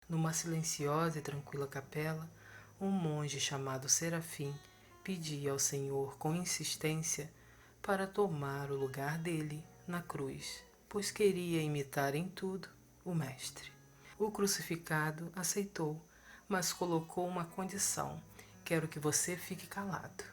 Numa silenciosa e tranquila capela, um monge chamado Serafim pedia ao Senhor com insistência para tomar o lugar dele na cruz, pois queria imitar em tudo o Mestre. O crucificado aceitou, mas colocou uma condição: quero que você fique calado.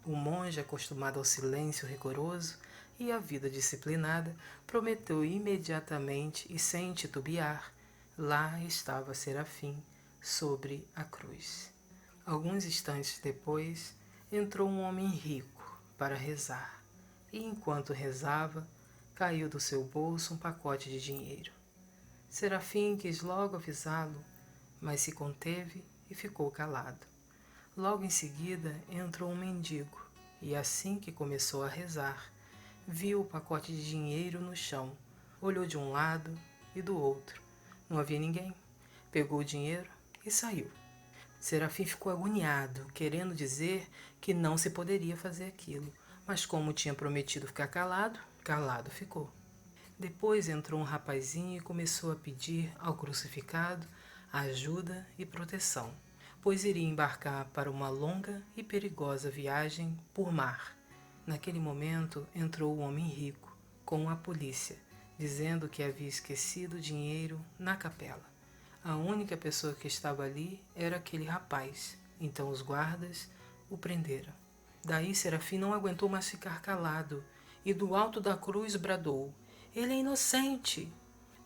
O monge, acostumado ao silêncio rigoroso e à vida disciplinada, prometeu imediatamente e sem titubear. Lá estava Serafim, sobre a cruz. Alguns instantes depois, entrou um homem rico para rezar, e enquanto rezava, caiu do seu bolso um pacote de dinheiro. Serafim quis logo avisá-lo, mas se conteve e ficou calado. Logo em seguida entrou um mendigo, e assim que começou a rezar, viu o pacote de dinheiro no chão, olhou de um lado e do outro. Não havia ninguém. Pegou o dinheiro e saiu. Serafim ficou agoniado, querendo dizer que não se poderia fazer aquilo, mas como tinha prometido ficar calado, calado ficou. Depois entrou um rapazinho e começou a pedir ao crucificado ajuda e proteção, pois iria embarcar para uma longa e perigosa viagem por mar. Naquele momento entrou o homem rico com a polícia, dizendo que havia esquecido o dinheiro na capela. A única pessoa que estava ali era aquele rapaz, então os guardas o prenderam. Daí Serafim não aguentou mais ficar calado e do alto da cruz bradou: "Ele é inocente!"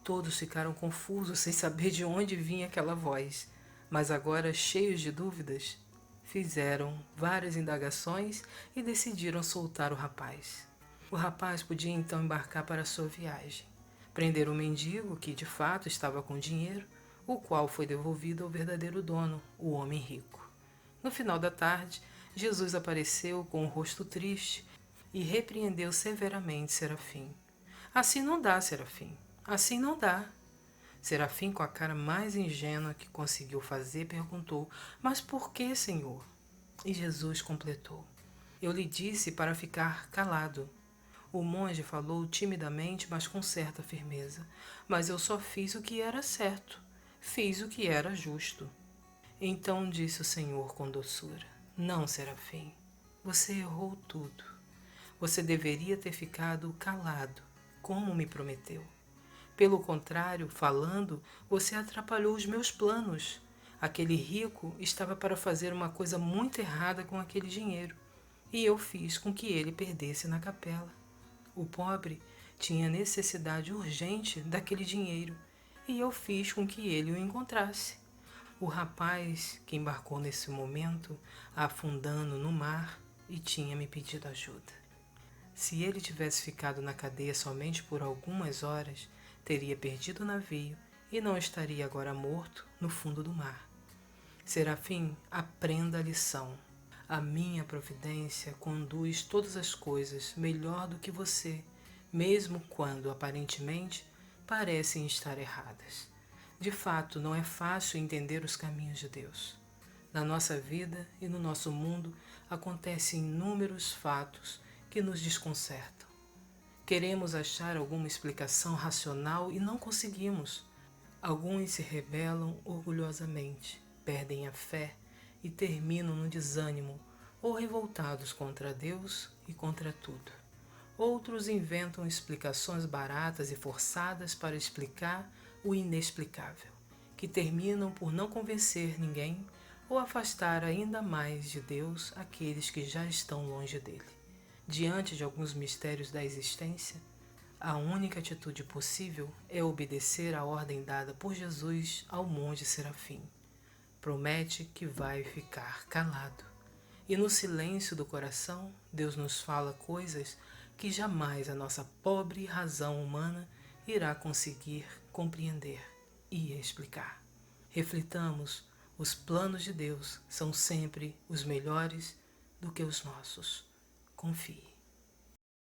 Todos ficaram confusos sem saber de onde vinha aquela voz, mas agora, cheios de dúvidas, fizeram várias indagações e decidiram soltar o rapaz. O rapaz podia então embarcar para a sua viagem. Prenderam o mendigo, que de fato estava com dinheiro, o qual foi devolvido ao verdadeiro dono, o homem rico. No final da tarde, Jesus apareceu com o rosto triste e repreendeu severamente Serafim. "Assim não dá, Serafim. Assim não dá." Serafim, com a cara mais ingênua que conseguiu fazer, perguntou: "Mas por que, Senhor?" E Jesus completou: "Eu lhe disse para ficar calado." O monge falou timidamente, mas com certa firmeza: "Mas eu só fiz o que era certo. Fiz o que era justo." Então disse o Senhor com doçura: "Não, Serafim, você errou tudo. Você deveria ter ficado calado, como me prometeu. Pelo contrário, falando, você atrapalhou os meus planos. Aquele rico estava para fazer uma coisa muito errada com aquele dinheiro, e eu fiz com que ele perdesse na capela. O pobre tinha necessidade urgente daquele dinheiro, e eu fiz com que ele o encontrasse. O rapaz que embarcou nesse momento, afundando no mar, e tinha me pedido ajuda. Se ele tivesse ficado na cadeia somente por algumas horas, teria perdido o navio e não estaria agora morto no fundo do mar. Serafim, aprenda a lição. A minha providência conduz todas as coisas melhor do que você, mesmo quando aparentemente parecem estar erradas. De fato, não é fácil entender os caminhos de Deus. Na nossa vida e no nosso mundo acontecem inúmeros fatos que nos desconcertam. Queremos achar alguma explicação racional e não conseguimos. Alguns se rebelam orgulhosamente, perdem a fé e terminam no desânimo ou revoltados contra Deus e contra tudo. Outros inventam explicações baratas e forçadas para explicar o inexplicável, que terminam por não convencer ninguém ou afastar ainda mais de Deus aqueles que já estão longe dele. Diante de alguns mistérios da existência, a única atitude possível é obedecer à ordem dada por Jesus ao monge Serafim. Promete que vai ficar calado. E no silêncio do coração, Deus nos fala coisas que jamais a nossa pobre razão humana irá conseguir compreender e explicar. Reflitamos, os planos de Deus são sempre os melhores do que os nossos. Confie.